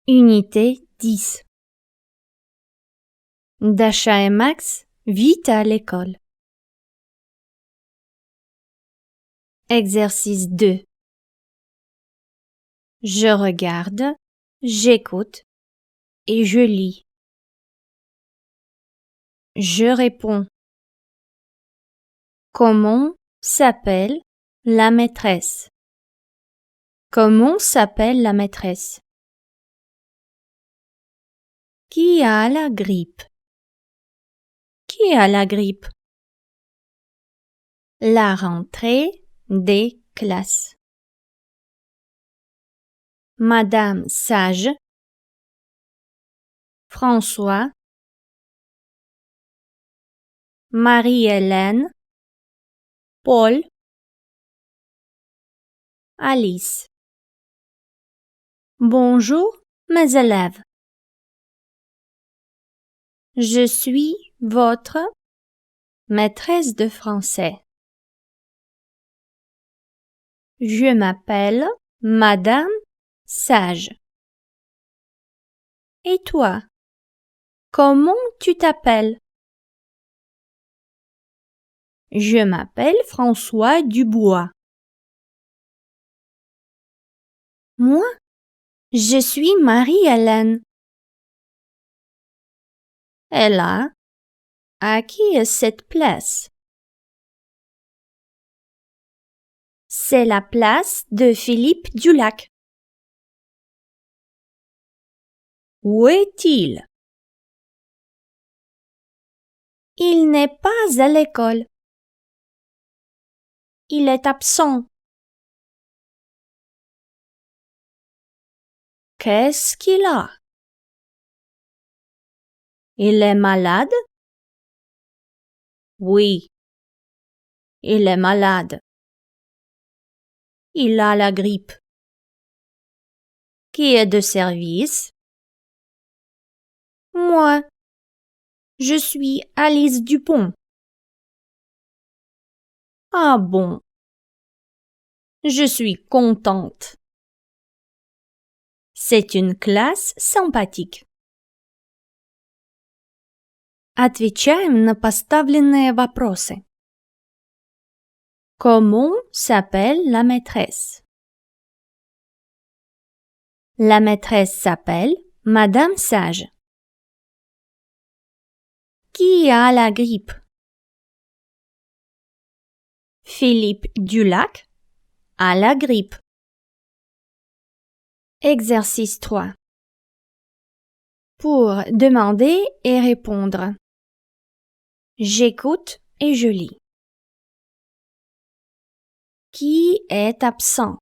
Unité 10. Dasha et Max vivent à l'école. Exercice 2. Je regarde, j'écoute et je lis. Je réponds. Comment s'appelle la maîtresse? Comment s'appelle la maîtresse? Qui a la grippe? Qui a la grippe? La rentrée des classes. Madame Sage, François, Marie-Hélène, Paul, Alice. Bonjour, mes élèves. Je suis votre maîtresse de français. Je m'appelle Madame Sage. Et toi, comment tu t'appelles? Je m'appelle François Dubois. Moi, je suis Marie-Hélène. Et là, à qui est cette place? C'est la place de Philippe Dulac. Où est-il? Il n'est pas à l'école. Il est absent. Qu'est-ce qu'il a? Il est malade? Oui, il est malade. Il a la grippe. Qui est de service? Moi, je suis Alice Dupont. Ah bon, je suis contente. C'est une classe sympathique. Отвечаем на поставленные вопросы. Comment s'appelle la maîtresse? La maîtresse s'appelle Madame Sage. Qui a la grippe? Philippe Dulac a la grippe. Exercice 3. Pour demander et répondre. J'écoute et je lis. Qui est absent?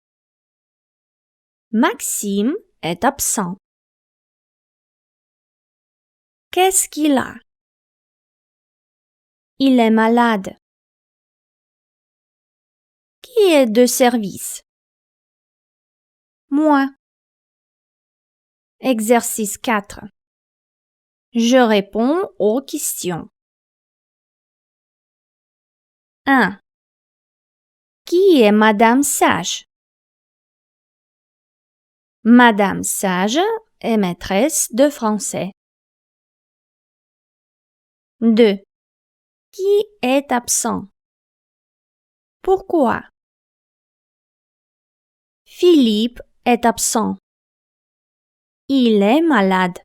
Maxime est absent. Qu'est-ce qu'il a? Il est malade. Qui est de service? Moi. Exercice 4. Je réponds aux questions. 1. Qui est Madame Sage? Madame Sage est maîtresse de français. 2. Qui est absent? Pourquoi? Philippe est absent. Il est malade.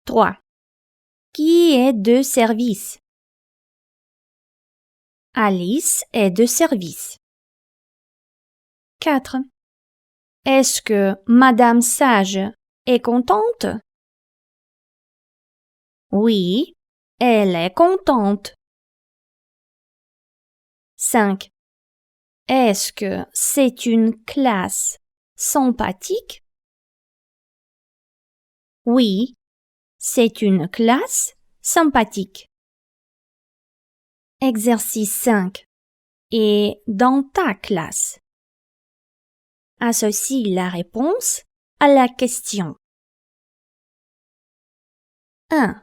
3. Qui est de service? Alice est de service. 4. Est-ce que Madame Sage est contente? Oui, elle est contente. 5. Est-ce que c'est une classe sympathique? Oui, c'est une classe sympathique. Exercice 5. Et dans ta classe? Associe la réponse à la question. 1.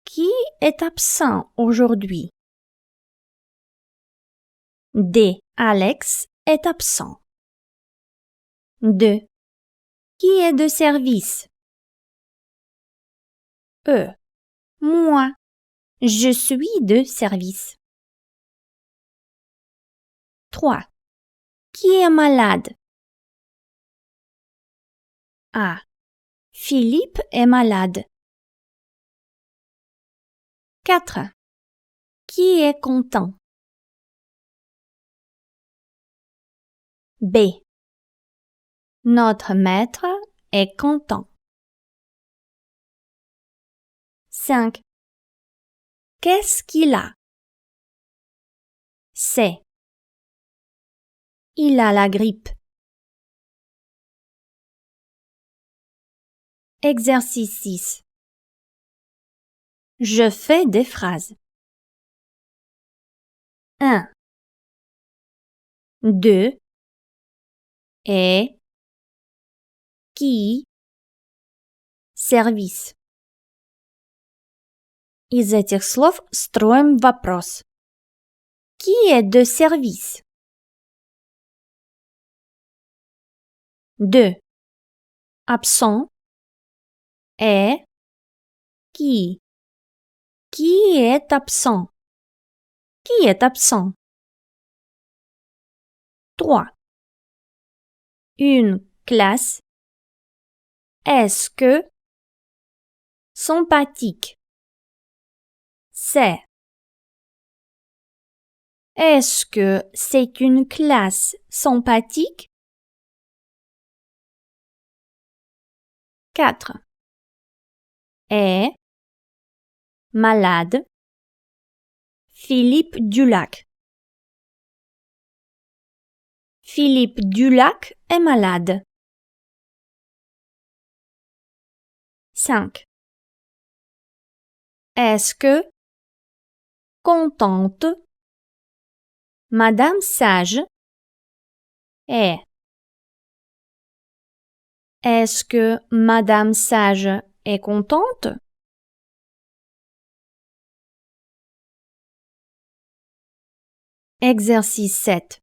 Qui est absent aujourd'hui? D. Alex est absent. 2. Qui est de service? E. Moi. Je suis de service. 3. Qui est malade? A. Philippe est malade. 4. Qui est content? B. Notre maître est content. 5. Qu'est-ce qu'il a? C. Il a la grippe. Exercice 6. Je fais des phrases. 1. 2. Et. Qui. Сервис. Из этих слов строим вопрос. Qui est de service? 2. Absent. Est. Qui. Qui est absent? Qui est absent? 3. Une classe. Est-ce que. Sympathique. C'est. Est-ce que c'est une classe sympathique? 4. Est. Malade. Philippe Dulac. Philippe Dulac est malade. 5. Est-ce que. Contente. Madame Sage. Est. Est-ce que Madame Sage est contente? Exercice 7.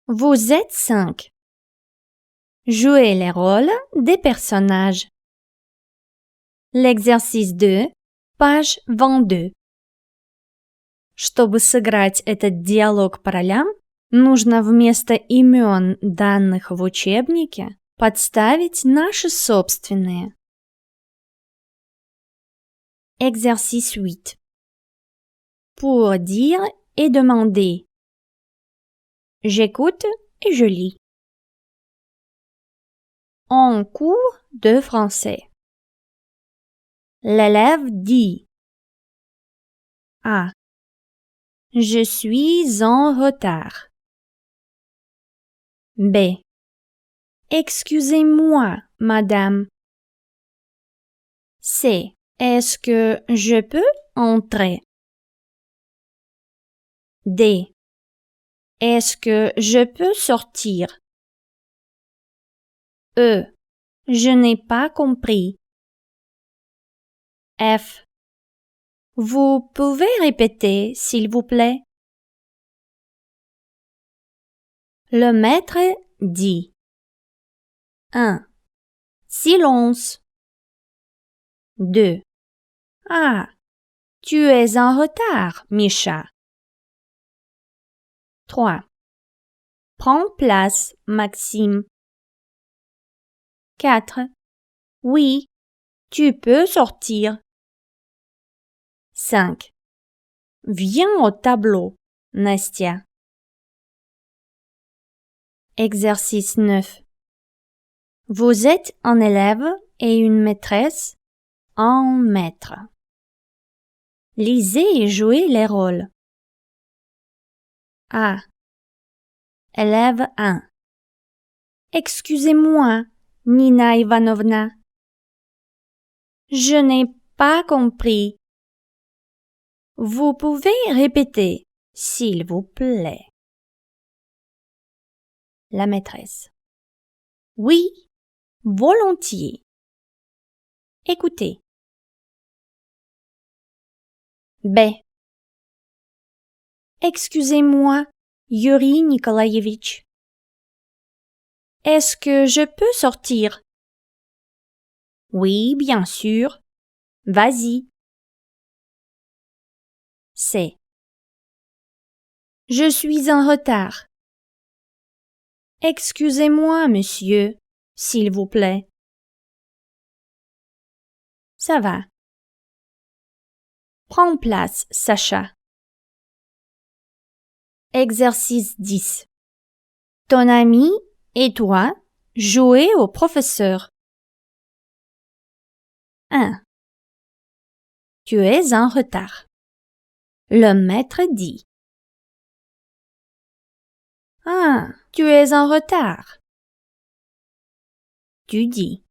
Vous êtes 5. Jouez les rôles des personnages. L'exercice 2, page 22. Чтобы сыграть этот диалог по ролям, нужно вместо имен, данных в учебнике, подставить наши собственные. Exercice 8. Pour dire et demander. J'écoute et je lis. En cours de français. L'élève dit A. Je suis en retard. B. Excusez-moi, madame. C. Est-ce que je peux entrer? D. Est-ce que je peux sortir? E. Je n'ai pas compris. F. Vous pouvez répéter, s'il vous plaît? Le maître dit 1. Silence. 2. Ah, tu es en retard, Micha. 3. Prends place, Maxime. 4. Oui, tu peux sortir. 5. Viens au tableau, Nastia. Exercice 9. Vous êtes un élève et une maîtresse, un maître. Lisez et jouez les rôles. A. Élève 1. Excusez-moi, Nina Ivanovna. Je n'ai pas compris. Vous pouvez répéter, s'il vous plaît. La maîtresse. Oui, volontiers. Écoutez. B. Excusez-moi, Yuri Nikolaevitch. Est-ce que je peux sortir? Oui, bien sûr. Vas-y. C. Je suis en retard. Excusez-moi, monsieur, s'il vous plaît. Ça va. Prends place, Sacha. Exercice 10. Ton ami et toi jouez au professeur. 1. Tu es en retard. Le maître dit. Ah, tu es en retard. Tu dis.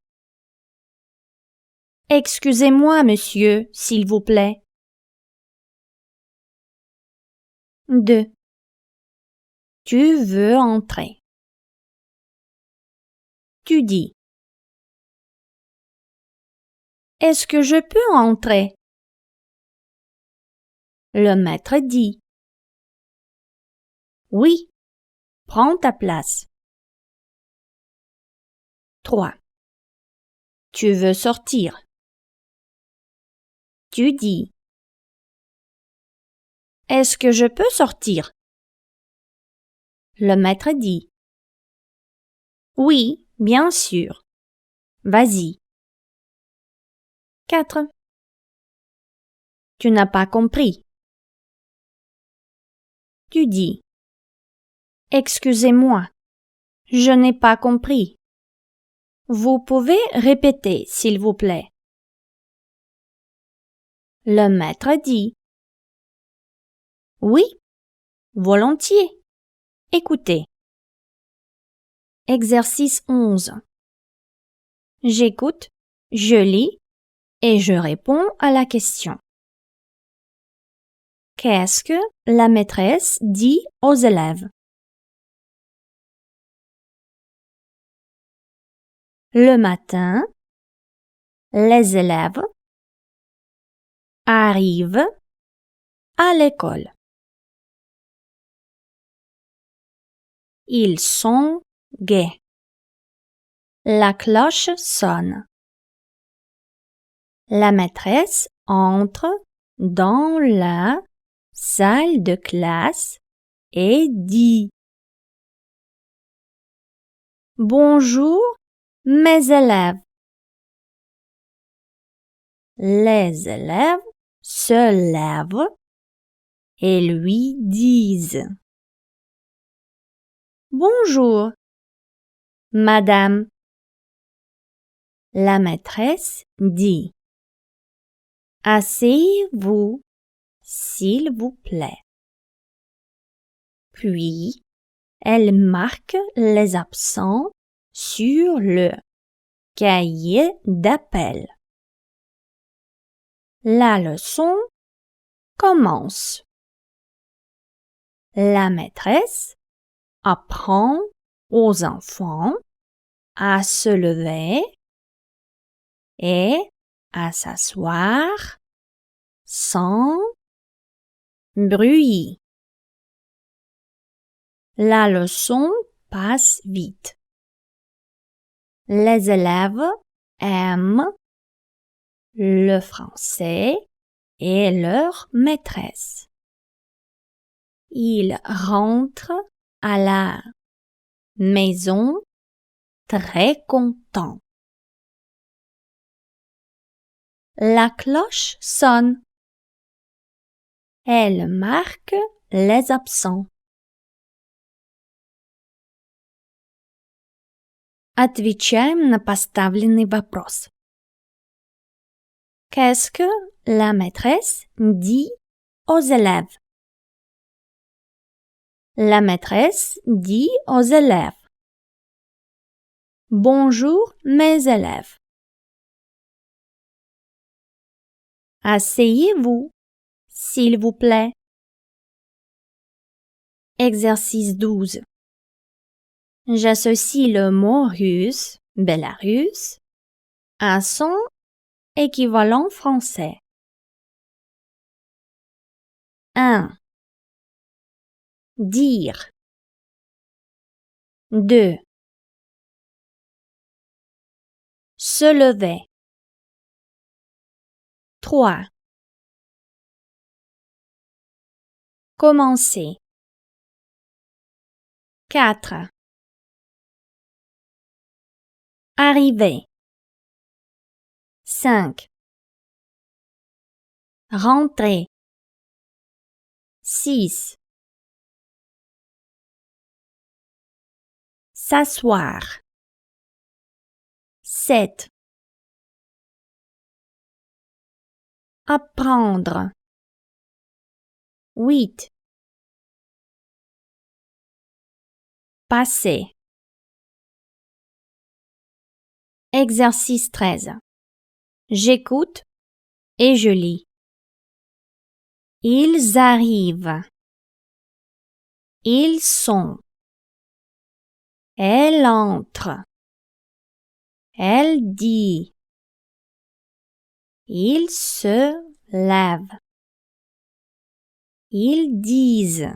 Excusez-moi, monsieur, s'il vous plaît. 2. Tu veux entrer. Tu dis. Est-ce que je peux entrer? Le maître dit. Oui, prends ta place. 3. Tu veux sortir. Tu dis. Est-ce que je peux sortir? Le maître dit. Oui, bien sûr. Vas-y. 4. Tu n'as pas compris. Tu dis. Excusez-moi, je n'ai pas compris. Vous pouvez répéter, s'il vous plaît. Le maître dit. Oui, volontiers. Écoutez. Exercice 11. J'écoute, je lis et je réponds à la question. Qu'est-ce que la maîtresse dit aux élèves? Le matin, les élèves arrivent à l'école. Ils sont gais. La cloche sonne. La maîtresse entre dans la salle de classe et dit: Bonjour, mes élèves. Les élèves se lèvent et lui disent: Bonjour, madame. La maîtresse dit: Asseyez-vous, s'il vous plaît. Puis, elle marque les absents sur le cahier d'appel. La leçon commence. La maîtresse apprend aux enfants à se lever et à s'asseoir sans bruit. La leçon passe vite. Les élèves aiment le français et leur maîtresse. Ils rentrent à la maison très contents. La cloche sonne. Elle marque les absents. Отвечаем на поставленный вопрос. Qu'est-ce que la maîtresse dit aux élèves? La maîtresse dit aux élèves: Bonjour, mes élèves. Asseyez-vous, s'il vous plaît. Exercice 12. J'associe le mot russe, Bélarus, à son équivalent français. 1. Dire. 2. se lever. 3. Commencer. 4. Arriver. 5. Rentrer. 6. S'asseoir. 7. Apprendre. 8. Passer. Exercice 13. J'écoute et je lis. Ils arrivent. Ils sont. Elle entre. Elle dit. Ils se lèvent. Ils disent.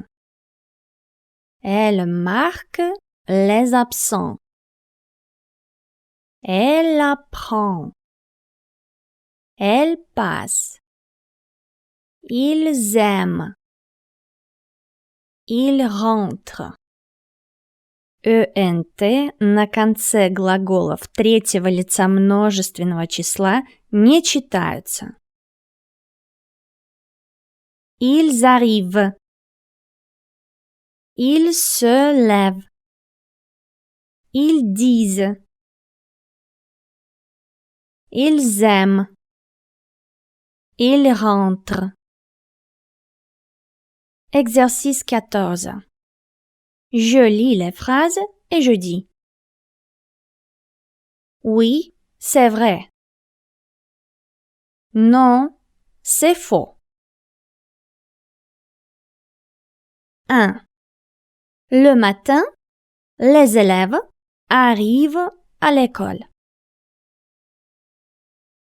Elle marque les absents. Elle apprend. Elle passe. Ils aiment. Ils rentrent. ЭНТ на конце глаголов третьего лица множественного числа не читаются. Ils arrivent. Ils se lèvent. Ils disent. Ils aiment. Ils rentrent. Exercice 14. Je lis les phrases et je dis. Oui, c'est vrai. Non, c'est faux. 1. Le matin, les élèves arrivent à l'école.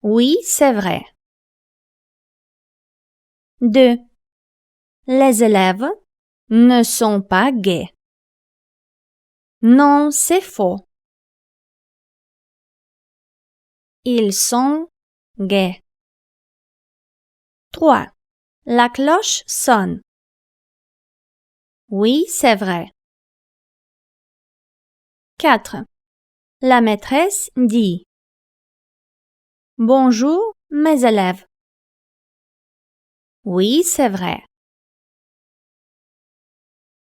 Oui, c'est vrai. 2. Les élèves ne sont pas gais. Non, c'est faux. Ils sont gais. 3. La cloche sonne. Oui, c'est vrai. 4. La maîtresse dit. Bonjour, mes élèves. Oui, c'est vrai.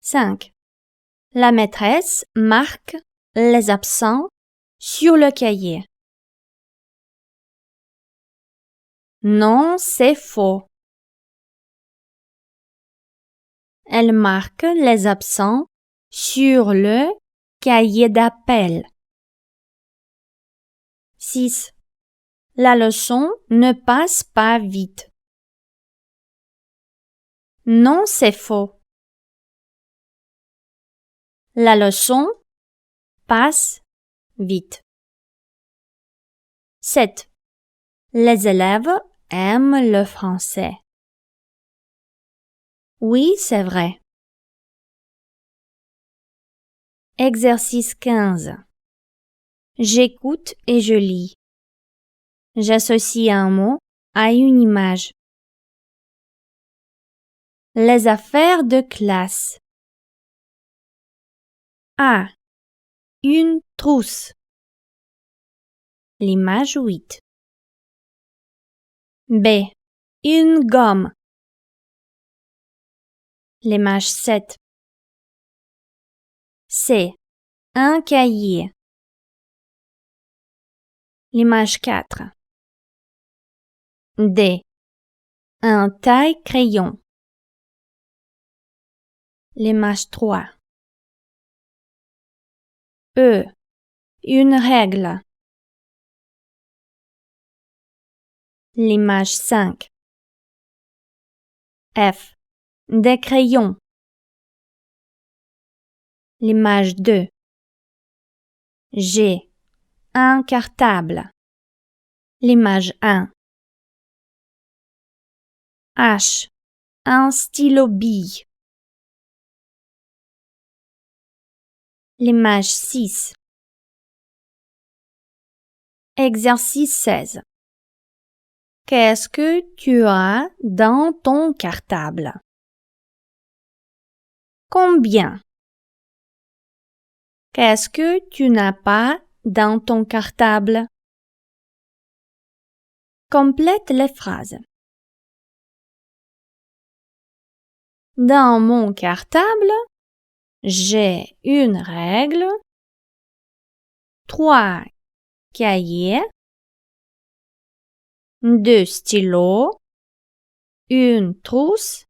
5. La maîtresse marque les absents sur le cahier. Non, c'est faux. Elle marque les absents sur le cahier d'appel. 6. La leçon ne passe pas vite. Non, c'est faux. La leçon passe vite. 7. Les élèves aiment le français. Oui, c'est vrai. Exercice 15. J'écoute et je lis. J'associe un mot à une image. Les affaires de classe. A. Une trousse. L'image 8. B. Une gomme. L'image 7. C. Un cahier. L'image 4. D. Un taille-crayon. L'image 3. E. Une règle. L'image 5. F. Des crayons. L'image 2. G. Un cartable. L'image 1. H. Un stylo-bille. L'image 6. Exercice 16. Qu'est-ce que tu as dans ton cartable? Combien? Qu'est-ce que tu n'as pas dans ton cartable? Complète les phrases. Dans mon cartable, j'ai une règle, 3 cahiers, 2 stylos, une trousse,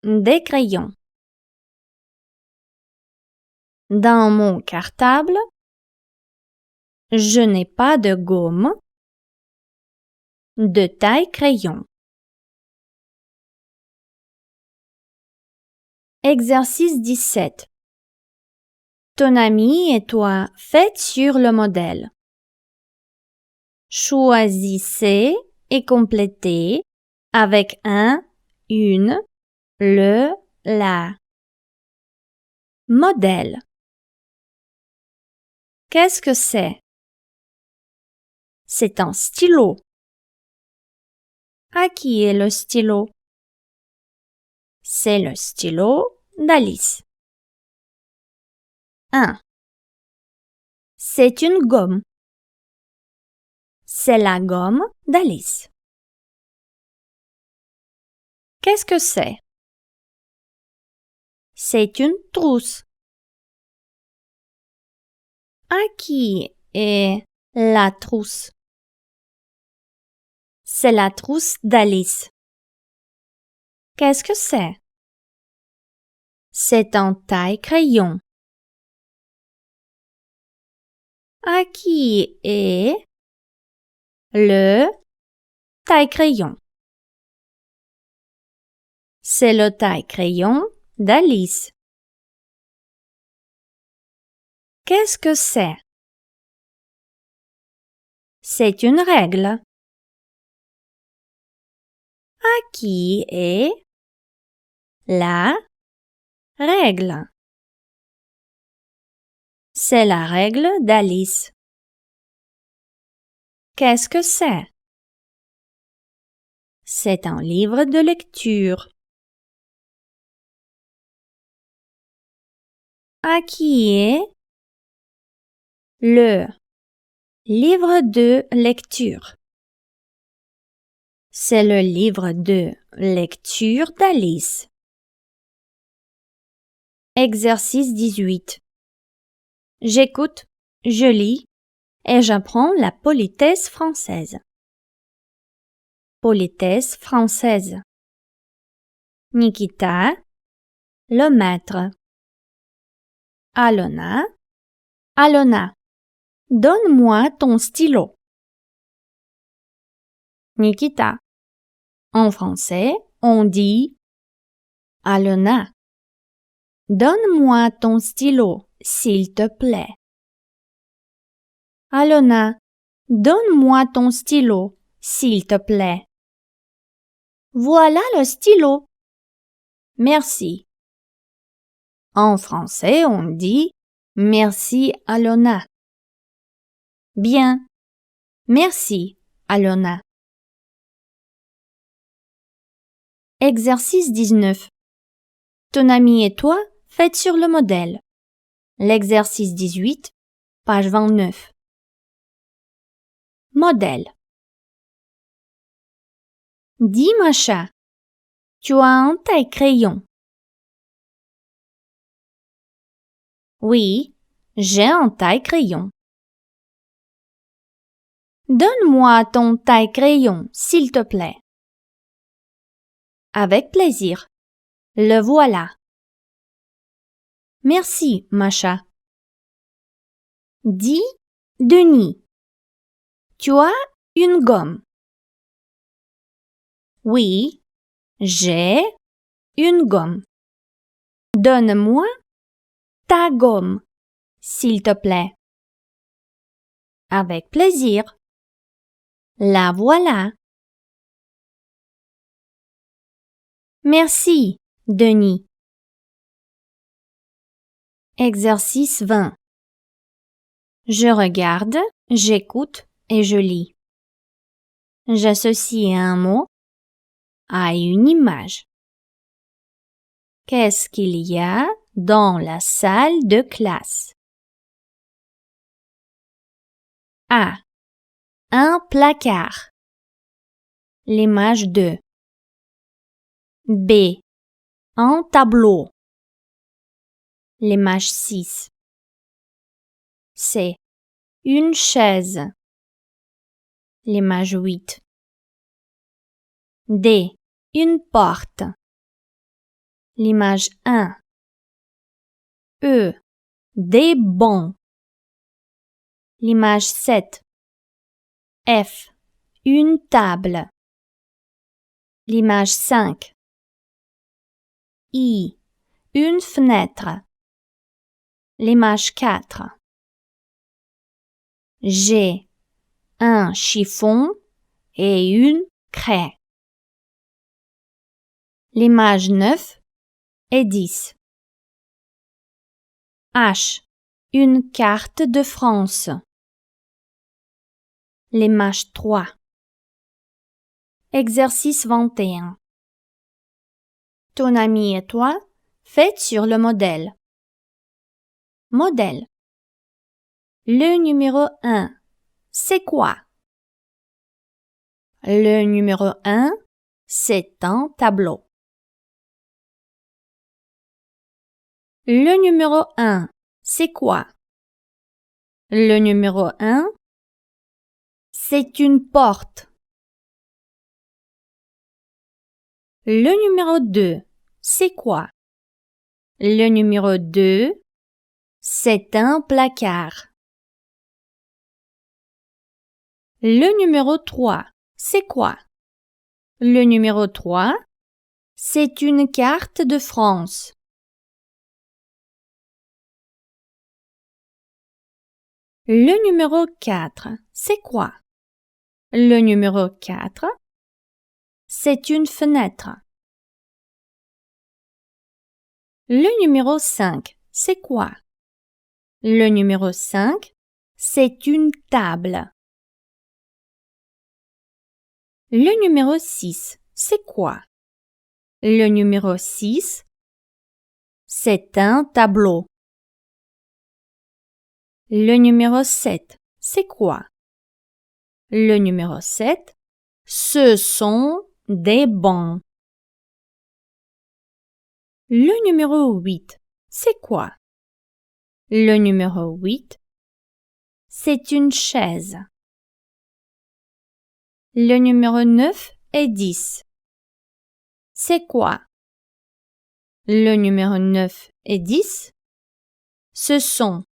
des crayons. Dans mon cartable, je n'ai pas de gomme, de taille crayon. Exercice 17. Ton ami et toi faites sur le modèle. Choisissez et complétez avec un, une, le, la. Modèle. Qu'est-ce que c'est? C'est un stylo. À qui est le stylo? C'est le stylo d'Alice. 1. C'est une gomme. C'est la gomme d'Alice. Qu'est-ce que c'est? C'est une trousse. À qui est la trousse? C'est la trousse d'Alice. Qu'est-ce que c'est? C'est un taille-crayon. À qui est le taille-crayon? C'est le taille-crayon d'Alice. Qu'est-ce que c'est? C'est une règle. À qui est la règle? C'est la règle d'Alice. Qu'est-ce que c'est? C'est un livre de lecture. À qui est le livre de lecture? C'est le livre de lecture d'Alice. Exercice 18. J'écoute, je lis et j'apprends la politesse française. Politesse française. Nikita, le maître. Alona, Alona, donne-moi ton stylo. Nikita. En français, on dit Alona, donne-moi ton stylo, s'il te plaît. Alona, donne-moi ton stylo, s'il te plaît. Voilà le stylo. Merci. En français, on dit merci, Alona. Bien. Merci, Alona. Exercice 19. Ton ami et toi faites sur le modèle. L'exercice 18, page 29. Modèle. Dis Macha, tu as un taille-crayon. Oui, j'ai un taille-crayon. Donne-moi ton taille-crayon, s'il te plaît. Avec plaisir. Le voilà. Merci, Macha. Dis Denis, tu as une gomme. Oui, j'ai une gomme. Donne-moi ta gomme, s'il te plaît. Avec plaisir. La voilà. Merci, Denis. Exercice 20. Je regarde J'écoute et je lis. J'associe un mot à une image. Qu'est-ce qu'il y a dans la salle de classe? A. Un placard. L'image 2. B. Un tableau. L'image 6. C. Une chaise. L'image 8. D. Une porte. L'image 1. E. Des bancs. L'image 7. F. Une table. L'image 5. I. Une fenêtre. L'image 4. G. Un chiffon et une craie. L'image 9 et 10. H. Une carte de France. L'image 3. Exercice 21. Ton ami et toi faites sur le modèle. Modèle. Le numéro 1, c'est quoi? Le numéro 1, c'est un tableau. Le numéro 1, c'est quoi? Le numéro 1, c'est une porte. Le numéro 2, c'est quoi? Le numéro 2, c'est un placard. Le numéro 3, c'est quoi? Le numéro 3, c'est une carte de France. Le numéro 4, c'est quoi? Le numéro 4, c'est une fenêtre. Le numéro 5, c'est quoi? Le numéro 5, c'est une table. Le numéro 6, c'est quoi? Le numéro 6, c'est un tableau. Le numéro 7, c'est quoi? Le numéro 7, ce sont des bancs. Le numéro 8, c'est quoi? Le numéro 8, c'est une chaise. Le numéro 9 et 10, c'est quoi? Le numéro 9 et 10, ce sont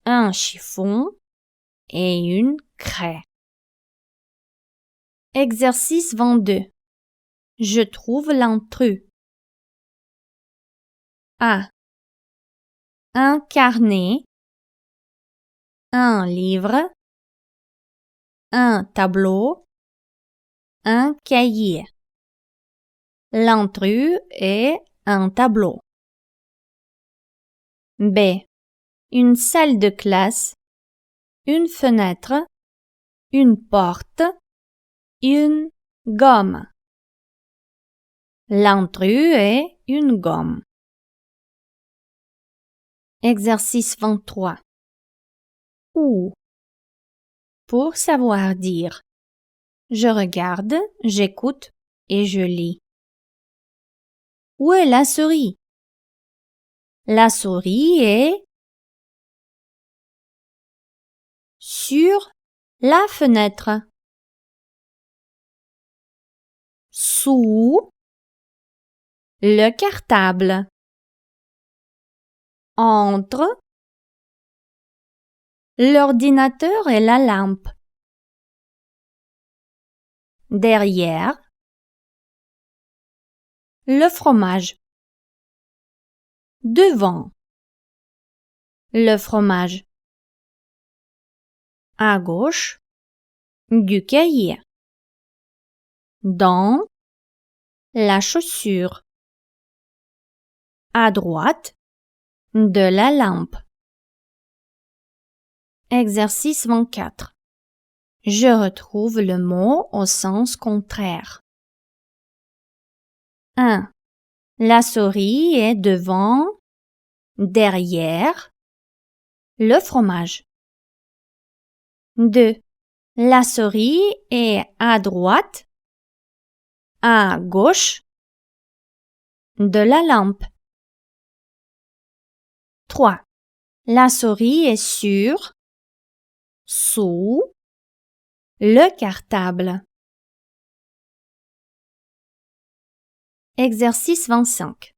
un chiffon et une craie. Exercice 22. Je trouve l'intrus. A. Un carnet, un livre, un tableau, un cahier. L'intrus est un tableau. B. Une salle de classe, une fenêtre, une porte, une gomme. L'intrus est une gomme. Exercice 23. Où? Pour savoir dire. Je regarde, j'écoute et je lis. Où est la souris? La souris est sur la fenêtre. Sous le cartable. Entre l'ordinateur et la lampe. Derrière le fromage. Devant le fromage. À gauche du cahier. Dans la chaussure. À droite de la lampe. Exercice 24. Je retrouve le mot au sens contraire. 1. La souris est devant, derrière, le fromage. 2. La souris est à droite, à gauche de la lampe. 3. La souris est sur, sous, le cartable. Exercice 25.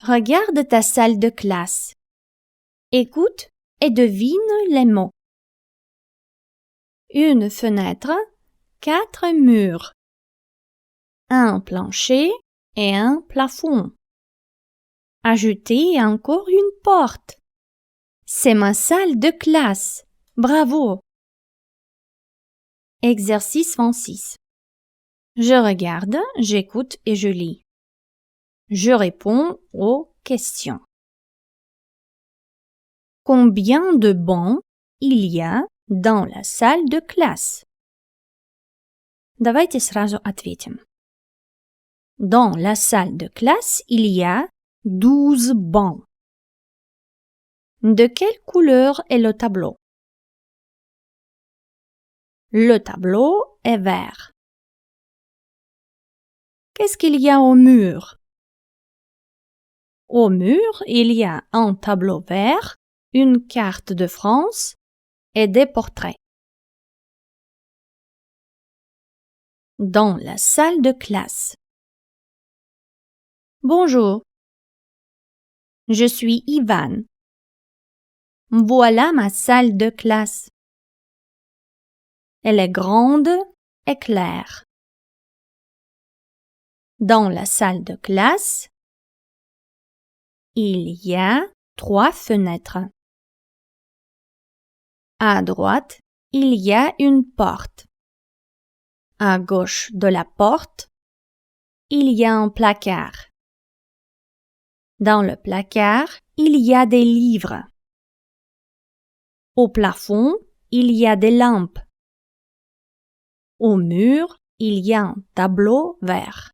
Regarde ta salle de classe. Écoute et devine les mots. Une fenêtre, 4 murs, un plancher et un plafond. Ajoutez encore une porte. C'est ma salle de classe. Bravo! Exercice 26. Je regarde, j'écoute et je lis. Je réponds aux questions. Combien de bancs il y a dans la salle de classe? Давайте сразу ответим. Dans la salle de classe, il y a 12 bancs. De quelle couleur est le tableau? Le tableau est vert. Qu'est-ce qu'il y a au mur? Au mur, il y a un tableau vert, une carte de France et des portraits. Dans la salle de classe. Bonjour. Je suis Ivan. Voilà ma salle de classe. Elle est grande et claire. Dans la salle de classe, il y a 3 fenêtres. À droite, il y a une porte. À gauche de la porte, il y a un placard. Dans le placard, il y a des livres. Au plafond, il y a des lampes. Au mur, il y a un tableau vert.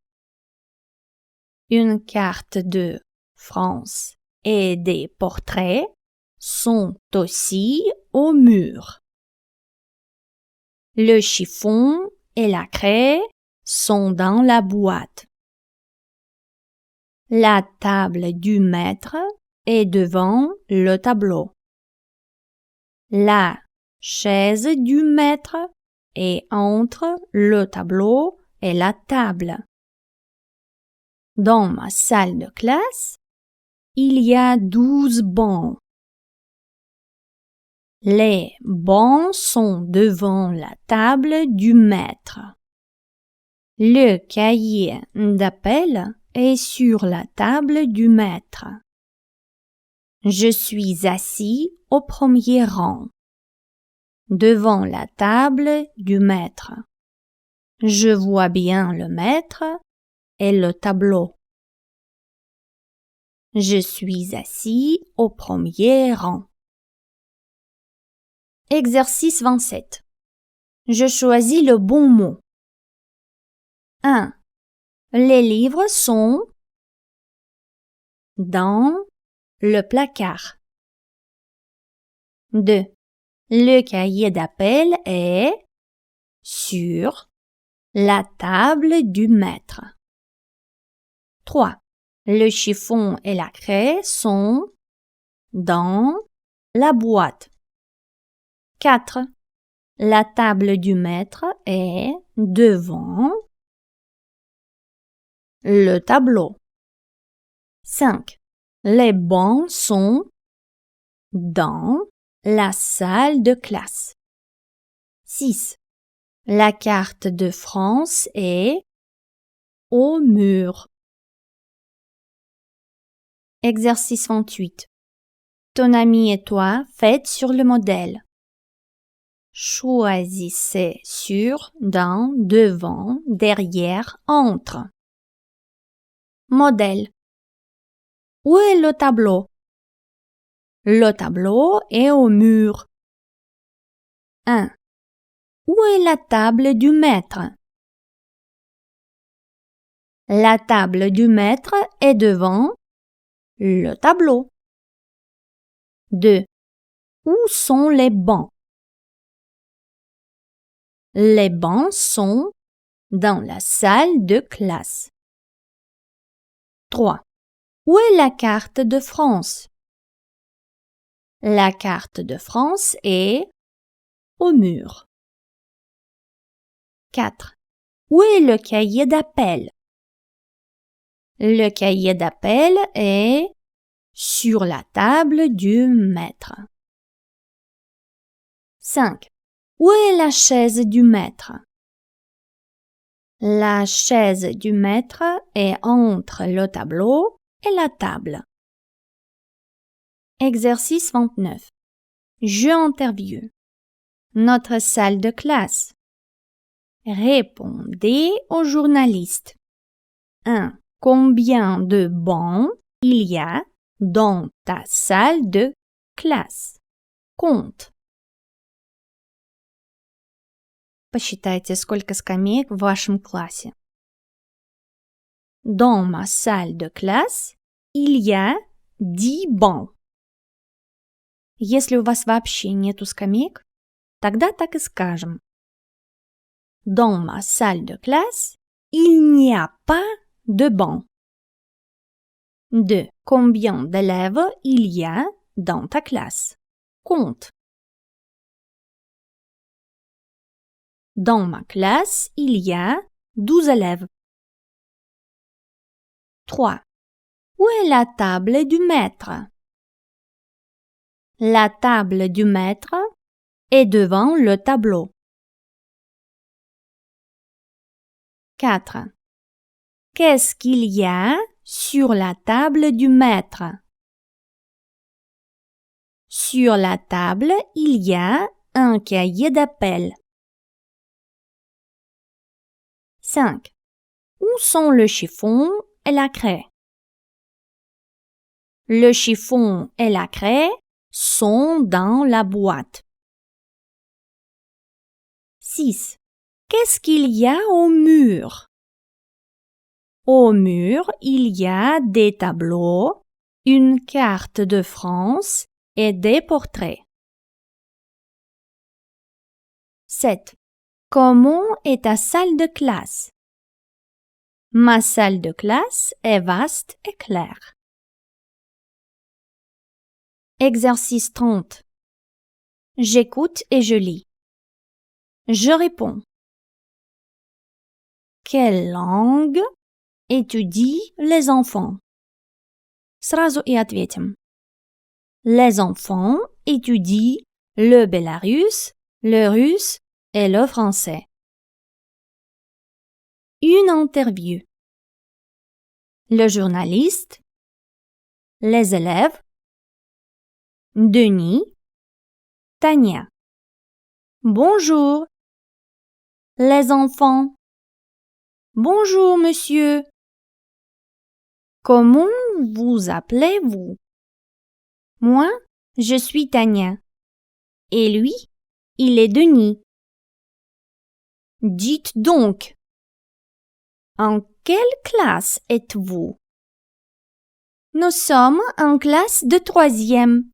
Une carte de France et des portraits sont aussi au mur. Le chiffon et la craie sont dans la boîte. La table du maître est devant le tableau. La chaise du maître est entre le tableau et la table. Dans ma salle de classe, il y a 12 bancs. Les bancs sont devant la table du maître. Le cahier d'appel est sur la table du maître. Je suis assis au premier rang, devant la table du maître. Je vois bien le maître et le tableau. Je suis assis au premier rang. Exercice 27. Je choisis le bon mot. 1. Les livres sont dans le placard. 2. Le cahier d'appel est sur la table du maître. 3. Le chiffon et la craie sont dans la boîte. 4. La table du maître est devant le tableau. 5. Les bancs sont dans la salle de classe. 6. La carte de France est au mur. Exercice 28. Ton ami et toi faites sur le modèle. Choisissez sur, dans, devant, derrière, entre. Modèle. Où est le tableau? Le tableau est au mur. 1. Où est la table du maître? La table du maître est devant le tableau. 2. Où sont les bancs? Les bancs sont dans la salle de classe. 3. Où est la carte de France? La carte de France est au mur. 4. Où est le cahier d'appel? Le cahier d'appel est sur la table du maître. 5. Où est la chaise du maître? La chaise du maître est entre le tableau et la table. Exercice 29. Jeu interview. Notre salle de classe. Répondez aux journalistes. 1. Combien de bancs il y a dans ta salle de classe? Compte. Посчитайте, сколько скамеек в вашем классе. Dans ma salle de classe, il y a 10 bancs. Если у вас вообще нету скамеек, тогда так и скажем. Dans ma salle de classe, il n'y a pas de bancs. 2. Combien d'élèves il y a dans ta classe? Compte. Dans ma classe, il y a 12 élèves. 3. Où est la table du maître? La table du maître est devant le tableau. 4. Qu'est-ce qu'il y a sur la table du maître? Sur la table, il y a un cahier d'appel. 5. Où sont le chiffon et la craie? Le chiffon et la craie sont dans la boîte. 6. Qu'est-ce qu'il y a au mur? Au mur, il y a des tableaux, une carte de France et des portraits. 7. Comment est ta salle de classe? Ma salle de classe est vaste et claire. Exercice 30. J'écoute et je lis. Je réponds. Quelle langue étudient les enfants? Сразу и ответим. Les enfants étudient le bélarus, le russe et le français. Une interview. Le journaliste. Les élèves. Denis. Tania. Bonjour. Les enfants. Bonjour, monsieur. Comment vous appelez-vous? Moi, je suis Tania. Et lui, il est Denis. Dites donc, en quelle classe êtes-vous? Nous sommes en classe de 3e.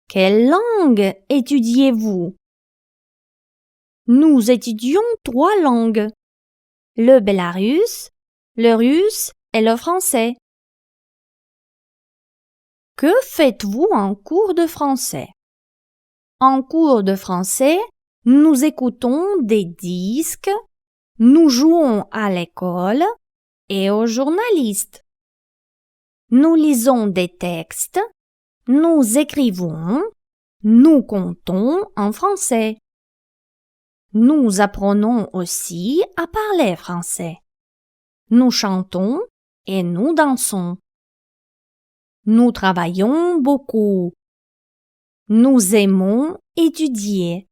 Quelle langue étudiez-vous? Nous étudions 3 langues, le bélarus, le russe et le français. Que faites-vous en cours de français? En cours de français, nous écoutons des disques, nous jouons à l'école et aux journalistes. Nous lisons des textes, nous écrivons, nous comptons en français. Nous apprenons aussi à parler français. Nous chantons et nous dansons. Nous travaillons beaucoup. Nous aimons étudier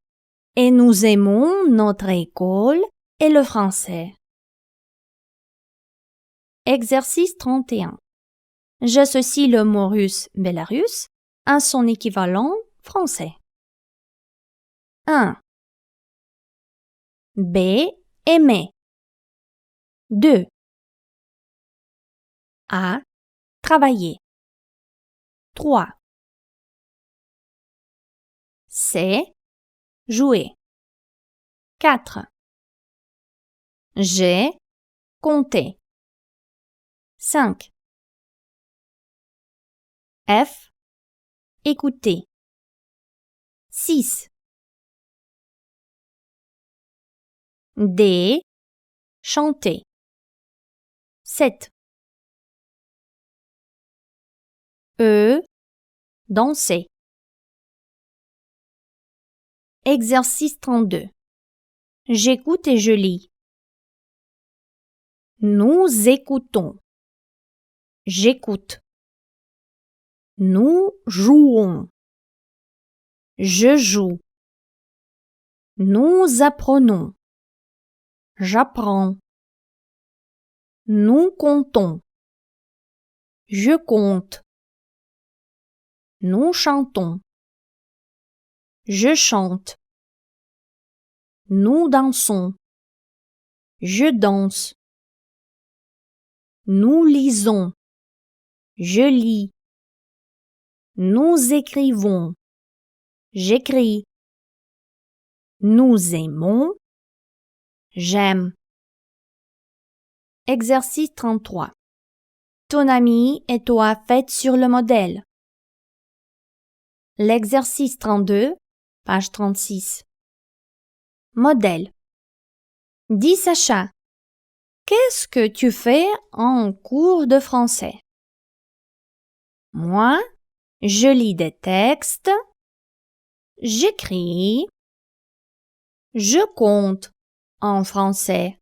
et nous aimons notre école et le français. Exercice 31. J'associe le mot russe bélarus à son équivalent français. 1. B. Aimer. 2. A. Travailler. 3. C. Jouer. 4. G. Compter. 5. F. Écouter. 6. D. Chanter. 7. E. Danser. Exercice 32. J'écoute et je lis. Nous écoutons. J'écoute. Nous jouons. Je joue. Nous apprenons. J'apprends. Nous comptons. Je compte. Nous chantons. Je chante. Nous dansons. Je danse. Nous lisons. Je lis. Nous écrivons. J'écris. Nous aimons. J'aime. Exercice 33. Ton ami et toi faites sur le modèle. L'exercice 32, page 36. Modèle. Dis Sacha, qu'est-ce que tu fais en cours de français? Moi, je lis des textes, j'écris, je compte en français.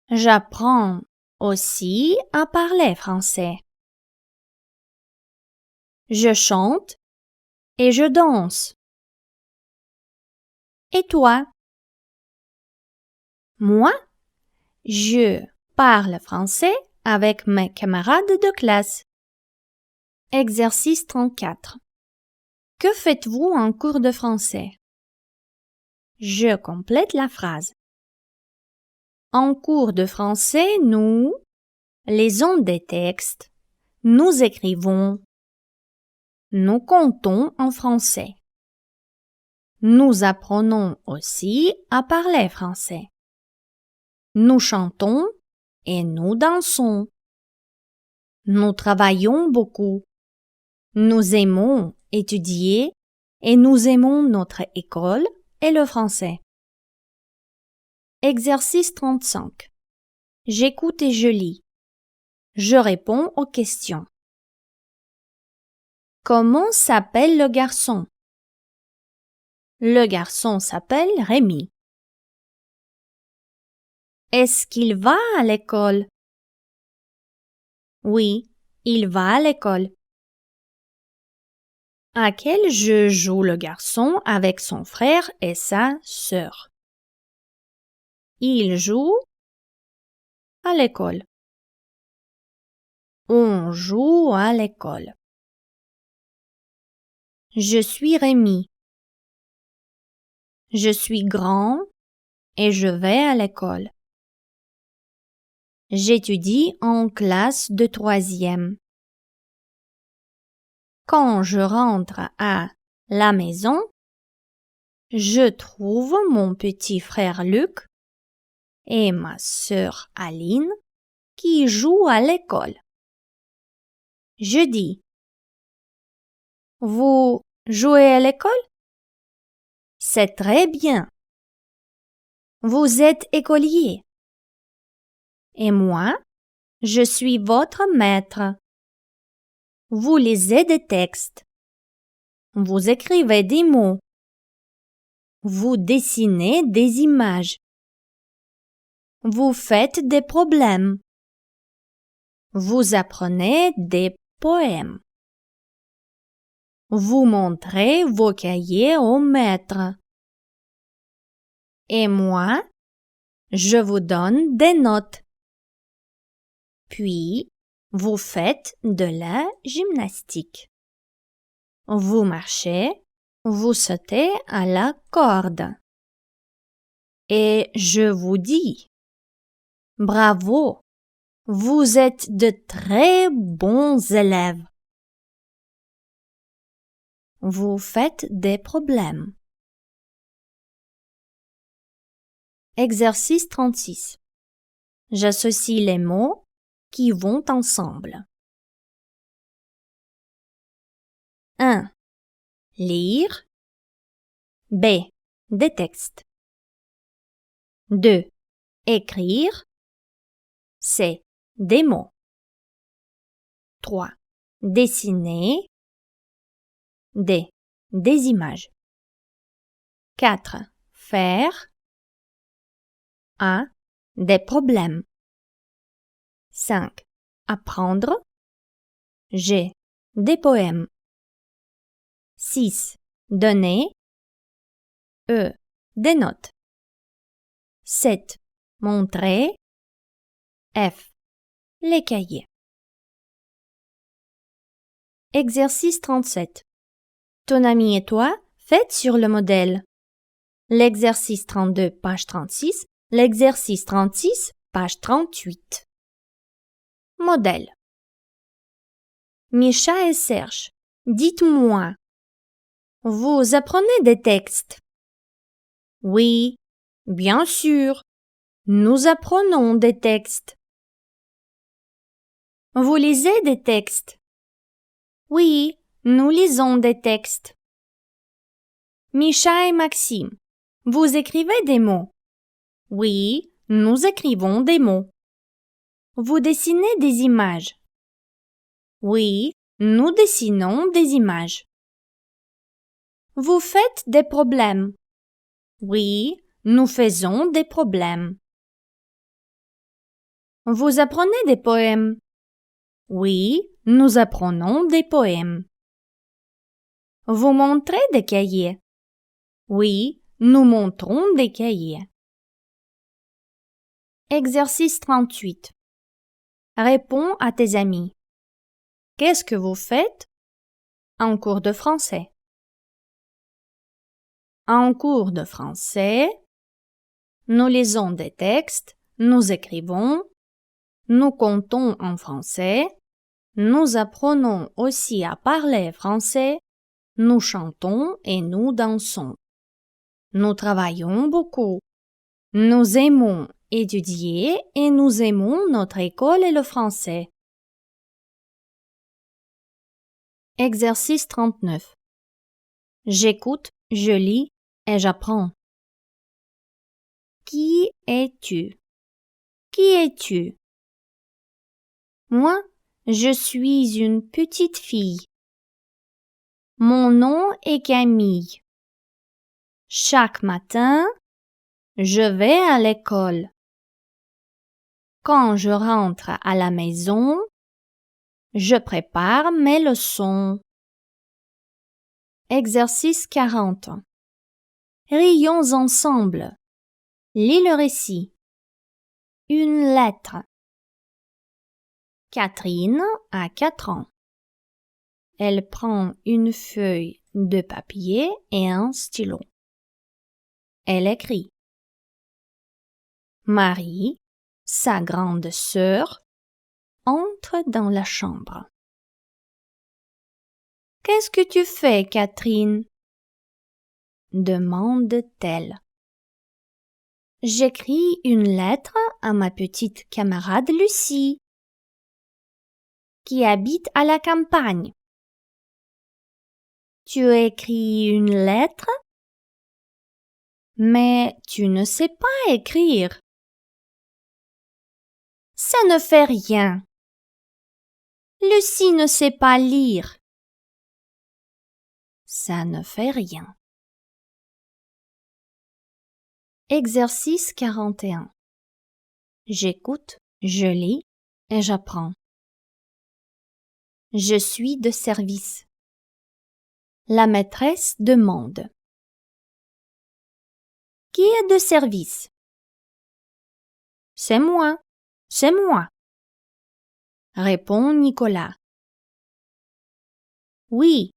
J'apprends aussi à parler français. Je chante et je danse. Et toi? Moi, je parle français avec mes camarades de classe. Exercice 34. Que faites-vous en cours de français? Je complète la phrase. En cours de français, nous lisons des textes, nous écrivons, nous comptons en français. Nous apprenons aussi à parler français. Nous chantons et nous dansons. Nous travaillons beaucoup. Nous aimons étudier et nous aimons notre école et le français. Exercice 35. J'écoute et je lis. Je réponds aux questions. Comment s'appelle le garçon? Le garçon s'appelle Rémi. Est-ce qu'il va à l'école? Oui, il va à l'école. À quel jeu joue le garçon avec son frère et sa sœur? Il joue à l'école. On joue à l'école. Je suis Rémi. Je suis grand et je vais à l'école. J'étudie en classe de 3e. Quand je rentre à la maison, je trouve mon petit frère Luc et ma sœur Aline qui jouent à l'école. Je dis: Vous jouez à l'école? C'est très bien. Vous êtes écolier. Et moi, je suis votre maître. Vous lisez des textes. Vous écrivez des mots. Vous dessinez des images. Vous faites des problèmes. Vous apprenez des poèmes. Vous montrez vos cahiers au maître. Et moi, je vous donne des notes. Puis, vous faites de la gymnastique. vous marchez, vous sautez à la corde. Et je vous dis, bravo, vous êtes de très bons élèves. Vous faites des problèmes. Exercice 36. J'associe les mots qui vont ensemble. 1. Lire. B. Des textes. 2. Écrire. C. Des mots. 3. Dessiner. D. Des images. 4. Faire. A. Des problèmes. 5. Apprendre. G. Des poèmes. 6. Donner. E. Des notes. 7. Montrer. F. Les cahiers. Exercice 37. Ton ami et toi, faites sur le modèle. L'exercice 32, page 36. L'exercice 36, page 38. Modèle. Micha et Serge, dites-moi, vous apprenez des textes? Oui, bien sûr, nous apprenons des textes. Vous lisez des textes? Oui, nous lisons des textes. Micha et Maxime, vous écrivez des mots? Oui, nous écrivons des mots. Vous dessinez des images? Oui, nous dessinons des images. Vous faites des problèmes? Oui, nous faisons des problèmes. Vous apprenez des poèmes? Oui, nous apprenons des poèmes. Vous montrez des cahiers? Oui, nous montrons des cahiers. Exercice 38. Réponds à tes amis. Qu'est-ce que vous faites en cours de français? En cours de français, nous lisons des textes, nous écrivons, nous comptons en français, nous apprenons aussi à parler français, nous chantons et nous dansons. Nous travaillons beaucoup. Nous aimons étudier et nous aimons notre école et le français. Exercice 39. J'écoute, je lis et j'apprends. Qui es-tu? Qui es-tu? Moi, je suis une petite fille. Mon nom est Camille. Chaque matin, je vais à l'école. Quand je rentre à la maison, je prépare mes leçons. Exercice 40. Rions ensemble. Lis le récit. Une lettre. Catherine a 4 ans. Elle prend une feuille de papier et un stylo. Elle écrit. Marie, sa grande sœur, entre dans la chambre. Qu'est-ce que tu fais, Catherine? Demande-t-elle. J'écris une lettre à ma petite camarade Lucie, qui habite à la campagne. Tu écris une lettre? Mais tu ne sais pas écrire. Ça ne fait rien. Lucie ne sait pas lire. Ça ne fait rien. Exercice 41. J'écoute, je lis et j'apprends. Je suis de service. La maîtresse demande. Qui est de service? C'est moi, c'est moi, répond Nicolas. Oui,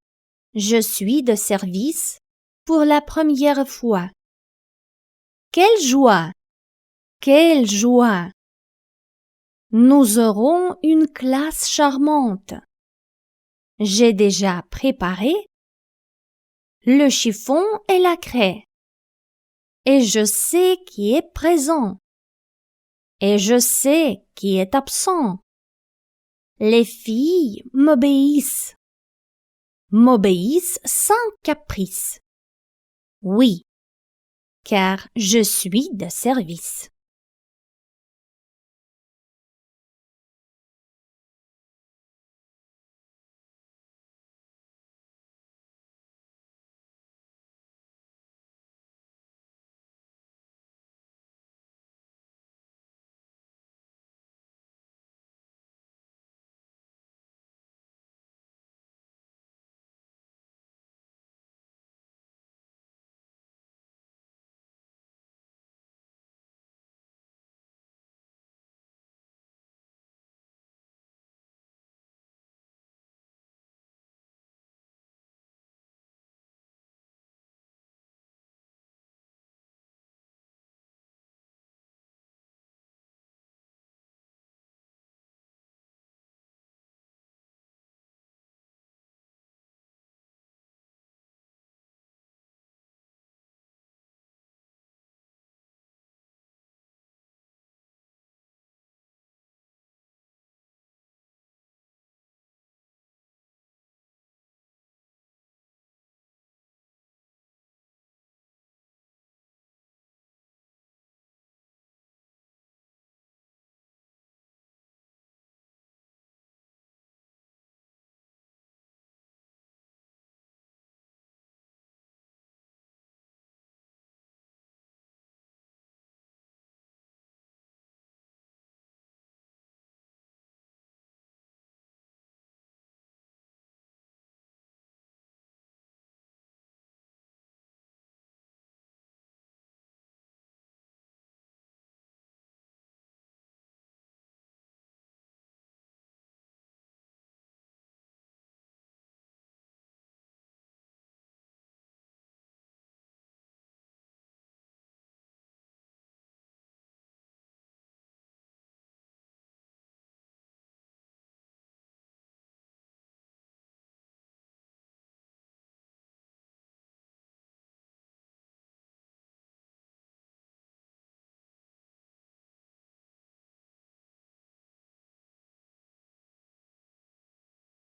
Je suis de service pour la première fois. Quelle joie! Quelle joie! Nous aurons une classe charmante. J'ai déjà préparé le chiffon et la craie. Et je sais qui est présent. Et je sais qui est absent. Les filles m'obéissent sans caprice. Oui, car je suis de service.